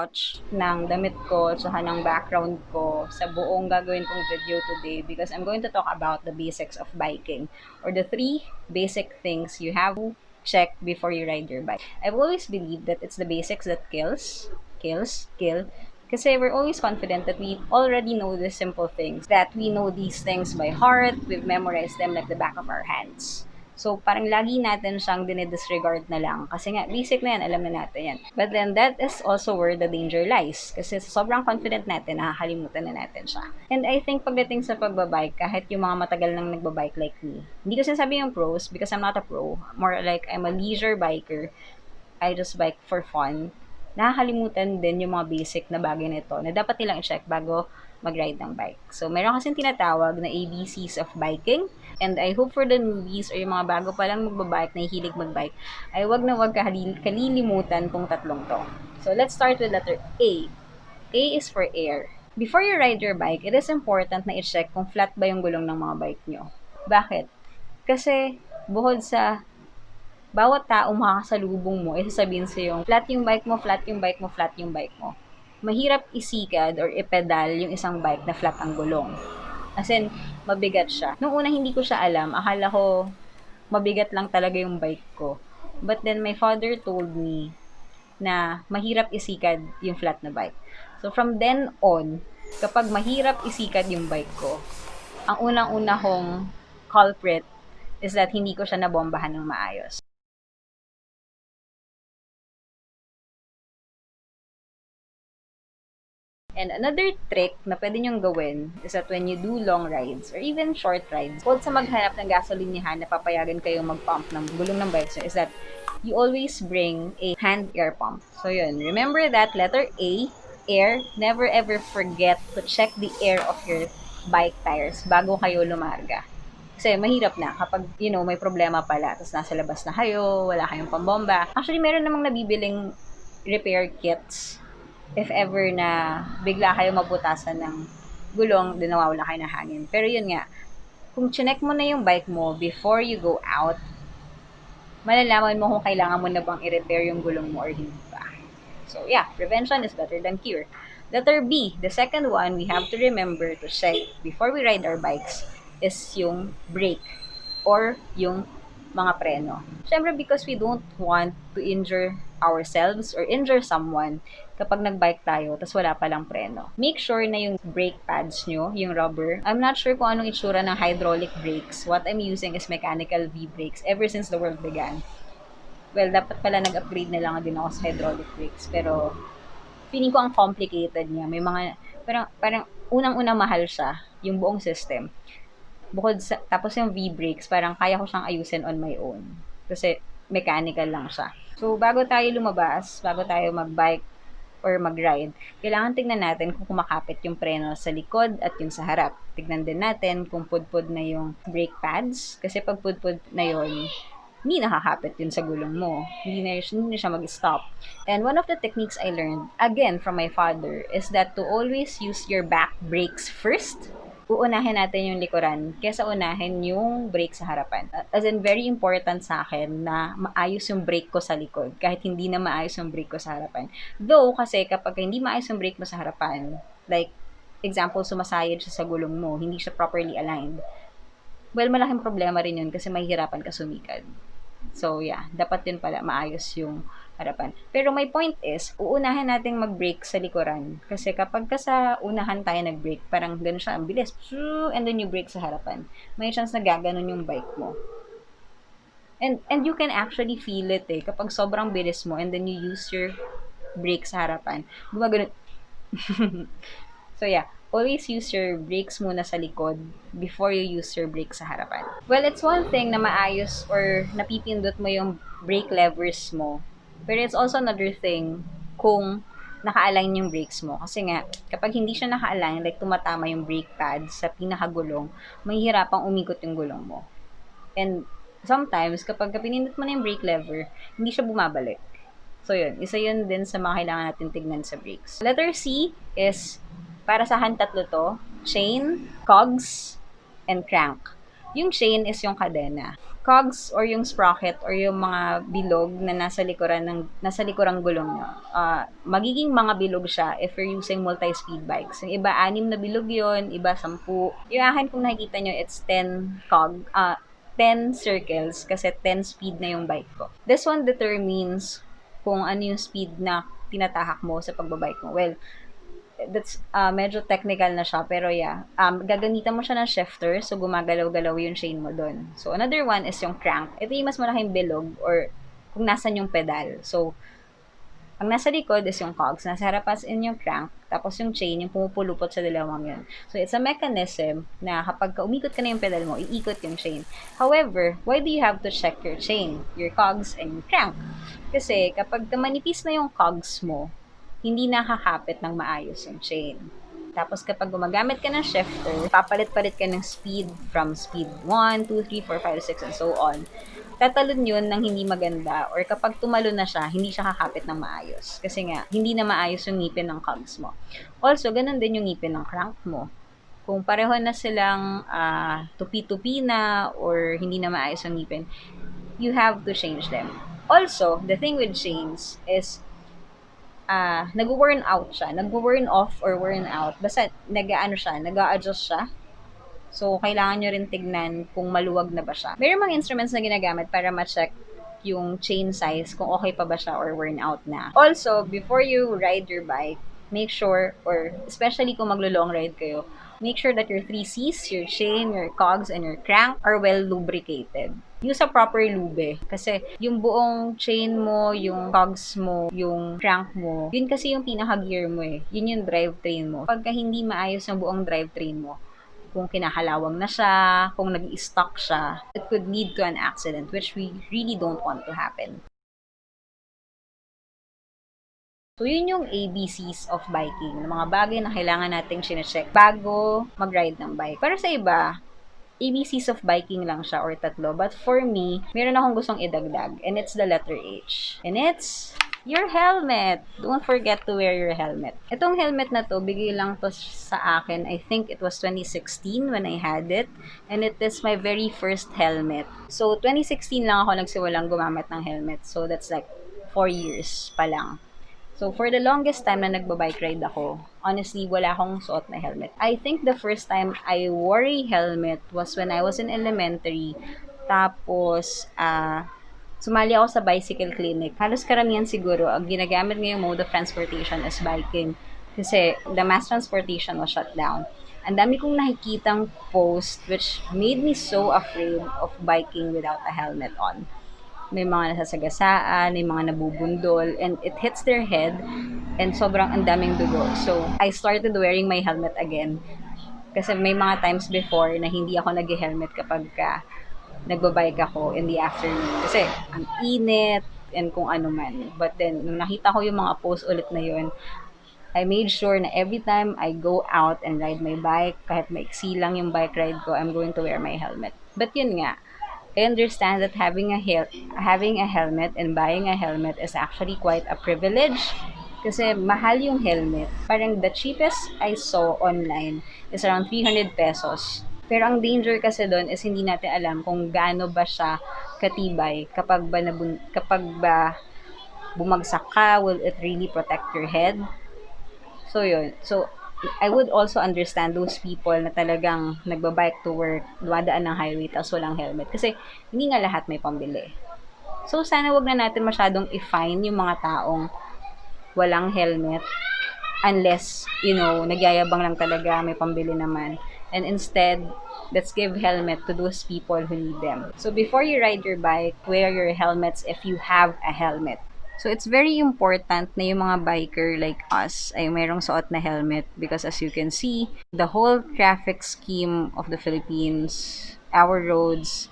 swatch ng damit ko, tsaka ng background ko sa buong gagawin kong video today because I'm going to talk about the basics of biking or the 3 basic things you have to check before you ride your bike. I've always believed that it's the basics that kill. Kasi we're always confident that we already know the simple things, that we know these things by heart, we've memorized them like the back of our hands. So, parang lagi natin siyang dinidisregard na lang. Kasi nga, basic na yan, alam na natin yan. But then, that is also where the danger lies. Kasi sobrang confident natin, nakakalimutan na natin siya. And I think pagdating sa pagbabike, kahit yung mga matagal nang nagbabike like me, hindi ko sinasabi yung pros because I'm not a pro. More like, I'm a leisure biker. I just bike for fun. Nakakalimutan din yung mga basic na bagay nito na dapat nilang i-check bago mag-ride ng bike. So, meron kasing tinatawag na ABCs of biking. And I hope for the newbies or yung mga bago pa lang magbabike, na hilig magbike, ay wag na wag kalilimutan tong tatlong to. So, let's start with letter A. A is for air. Before you ride your bike, it is important na i-check kung flat ba yung gulong ng mga bike nyo. Bakit? Kasi, bukod sa bawat taong makakasalubong mo, sasabihin sa'yo, flat yung bike mo, flat yung bike mo, flat yung bike mo. Mahirap isikad or ipedal yung isang bike na flat ang gulong. As in, mabigat siya. Nung una hindi ko siya alam, akala ko mabigat lang talaga yung bike ko. But then my father told me na mahirap isikad yung flat na bike. So from then on, kapag mahirap isikad yung bike ko, ang unang-una kong culprit is that hindi ko siya nabombahan ng maayos. And another trick na pwede nyong gawin is that when you do long rides or even short rides, bukod sa maghanap ng gasolinihan na papayagan kayong mag-pump ng gulong ng bikes nyo, is that you always bring a hand air pump. So yun, remember that letter A, air, never ever forget to check the air of your bike tires bago kayo lumarga. Kasi mahirap na kapag, may problema pala, tapos nasa labas na kayo, wala kayong pambomba. Actually, meron namang nabibiling repair kits if ever na bigla kayo mabutasan ng gulong, din nawawala kayo ng hangin. Pero yun nga, kung chinek mo na yung bike mo before you go out, malalaman mo kung kailangan mo na bang i-repair yung gulong mo or hindi pa. So yeah, prevention is better than cure. Letter B, the second one we have to remember to check before we ride our bikes is yung brake or yung mga preno. Siyempre, because we don't want to injure ourselves or injure someone kapag nag-bike tayo tapos wala palang preno. Make sure na yung brake pads nyo, yung rubber. I'm not sure kung anong itsura ng hydraulic brakes. What I'm using is mechanical V-brakes ever since the world began. Well, dapat pala nag-upgrade na lang din ako sa hydraulic brakes. Pero, feeling ko ang complicated niya. May mga, parang unang-unang mahal siya, yung buong system. Bukod sa, tapos yung V-brakes, parang kaya ko siyang ayusin on my own. Kasi mechanical lang siya. So, bago tayo lumabas, bago tayo mag-bike or mag-ride, kailangan tignan natin kung kumakapit yung preno sa likod at yung sa harap. Tignan din natin kung pudpud na yung brake pads. Kasi pag pudpud na yun, hindi nakakapit yun sa gulong mo. Hindi na siya mag-stop. And one of the techniques I learned, again, from my father, is that to always use your back brakes first. Uunahin natin yung likuran kaysa unahin yung brake sa harapan. As in, very important sa akin na maayos yung brake ko sa likod kahit hindi na maayos yung brake ko sa harapan. Though, kasi kapag hindi maayos yung brake mo sa harapan, like, example, sumasayad siya sa gulong mo, hindi siya properly aligned, well, malaking problema rin yun kasi mahihirapan ka sumikad. So, yeah, dapat din pala maayos yung harapan. Pero my point is, uunahin nating mag-brake sa likuran. Kasi kapag ka sa unahan tayo nag-brake, parang gano'n siya, ang bilis. And then you brake sa harapan. May chance na gaganon yung bike mo. And you can actually feel it kapag sobrang bilis mo and then you use your brake sa harapan. Gumagano. So yeah, always use your brakes muna sa likod before you use your brake sa harapan. Well, it's one thing na maayos or napipindot mo yung brake levers mo. Pero it's also another thing kung naka-align yung brakes mo. Kasi nga, kapag hindi siya naka-align, like tumatama yung brake pad sa pinakagulong, mahihirapang umikot yung gulong mo. And sometimes, kapag pinindot mo na yung brake lever, hindi siya bumabalik. So yun, isa yun din sa mga kailangan natin tignan sa brakes. Letter C is, para sa akin tatlo to, chain, cogs, and crank. Yung chain is yung kadena. cogs or yung sprocket or yung mga bilog na nasa likurang gulong nyo. Magiging mga bilog siya if you're using multi-speed bikes. Yung iba 6 na bilog yon, iba 10. Yung akin kung nakikita nyo, it's 10 circles kasi 10 speed na yung bike ko. This one determines kung ano yung speed na tinatahak mo sa pagbabike mo. Well, that's medyo technical na siya, pero yeah, gagamitan mo siya ng shifter, so gumagalaw-galaw yung chain mo doon. So another one is yung crank. Ito yung mas malaking bilog or kung nasan yung pedal. So ang nasa likod is yung cogs, nasa harapas in yung crank, tapos yung chain, yung pumupulupot sa dalawang yun. So it's a mechanism na kapag umikot ka na yung pedal mo, iikot yung chain. However, why do you have to check your chain, your cogs, and your crank? Kasi kapag manipis na yung cogs mo, hindi nakakapit ng maayos yung chain. Tapos kapag gumagamit ka ng shifter, papalit-palit ka ng speed from speed 1, 2, 3, 4, 5, 6, and so on. Tatalon yun ng hindi maganda or kapag tumalon na siya, hindi siya kakapit ng maayos. Kasi nga, hindi na maayos yung ngipin ng cogs mo. Also, ganun din yung ngipin ng crank mo. Kung pareho na silang tupi-tupi na or hindi na maayos yung ngipin, you have to change them. Also, the thing with chains is nag-worn out siya. Nag-worn off or worn out. Basta nag-a-adjust siya. So, kailangan nyo rin tignan kung maluwag na ba siya. Meron mga instruments na ginagamit para ma-check yung chain size, kung okay pa ba siya or worn out na. Also, before you ride your bike, make sure, or especially kung maglo-long ride kayo, make sure that your 3 C's, your chain, your cogs, and your crank are well lubricated. Use a proper lube. Kasi yung buong chain mo, yung cogs mo, yung crank mo, yun kasi yung pinaka-gear mo eh. Yun yung drivetrain mo. Pagka hindi maayos yung buong drivetrain mo, kung kinakalawang na siya, kung nag-i-stuck siya, it could lead to an accident, which we really don't want to happen. So, yun yung ABCs of biking, ng mga bagay na kailangan nating sinecheck bago mag-ride ng bike. Para sa iba, ABCs of biking lang siya or tatlo. But for me, meron akong gustong idagdag. And it's the letter H. And it's your helmet. Don't forget to wear your helmet. Itong helmet na to, bigay lang to sa akin. I think it was 2016 when I had it. And it is my very first helmet. So, 2016 lang ako nagsimulang gumamit ng helmet. So, that's like 4 years pa lang. So, for the longest time na nagba-bike ride ako, honestly, wala akong suot na helmet. I think the first time I wore a helmet was when I was in elementary. Tapos, sumali ako sa bicycle clinic. Halos karamihan siguro, ang ginagamit ngayong mode of transportation is biking. Kasi the mass transportation was shut down. Ang dami kong nakikitang post which made me so afraid of biking without a helmet on. May mga nasasagasaan, may mga nabubundol, and it hits their head, and sobrang ang daming dugo. So, I started wearing my helmet again. Kasi may mga times before na hindi ako nag-helmet kapag nagbabike ako in the afternoon. Kasi, ang init, and kung ano man. But then, nung nakita ko yung mga post ulit na yun, I made sure na every time I go out and ride my bike, kahit maiksi lang yung bike ride ko, I'm going to wear my helmet. But yun nga, I understand that having a helmet and buying a helmet is actually quite a privilege kasi mahal yung helmet. Parang the cheapest I saw online is around 300 pesos. Pero ang danger kasi doon is hindi natin alam kung gaano ba siya katibay kapag ba bumagsak ka, will it really protect your head? So yun. So I would also understand those people na talagang nagbabike to work, dumadaan ng highway, tapos walang helmet. Kasi hindi nga lahat may pambili. So, sana wag na natin masyadong i-fine yung mga taong walang helmet unless, nagyayabang lang talaga, may pambili naman. And instead, let's give helmet to those people who need them. So, before you ride your bike, wear your helmets if you have a helmet. So, it's very important na yung mga biker like us ay mayroong suot na helmet because as you can see, the whole traffic scheme of the Philippines, our roads,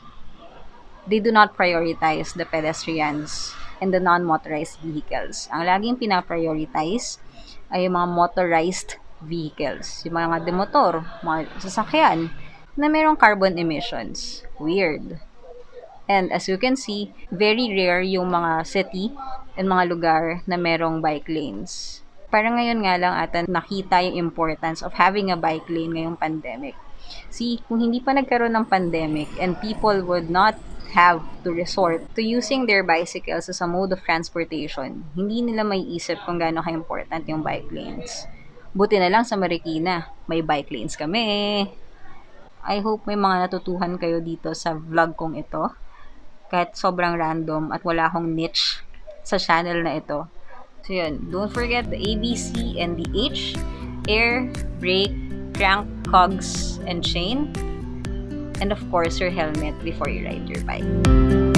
they do not prioritize the pedestrians and the non-motorized vehicles. Ang laging pinaprioritize ay yung mga motorized vehicles, yung mga demotor, mga sasakyan na mayroong carbon emissions. Weird. And as you can see, very rare yung mga city and mga lugar na merong bike lanes. Parang ngayon nga lang ata nakita yung importance of having a bike lane ngayong pandemic. See, kung hindi pa nagkaroon ng pandemic and people would not have to resort to using their bicycles as a mode of transportation, hindi nila may isip kung gaano ka-important yung bike lanes. Buti na lang sa Marikina, may bike lanes kami. I hope may mga natutuhan kayo dito sa vlog kong ito. Kahit sobrang random at wala akong niche sa channel na ito. So yun, don't forget the A, B, C, and the H. Air, brake, crank, cogs, and chain. And of course, your helmet before you ride your bike.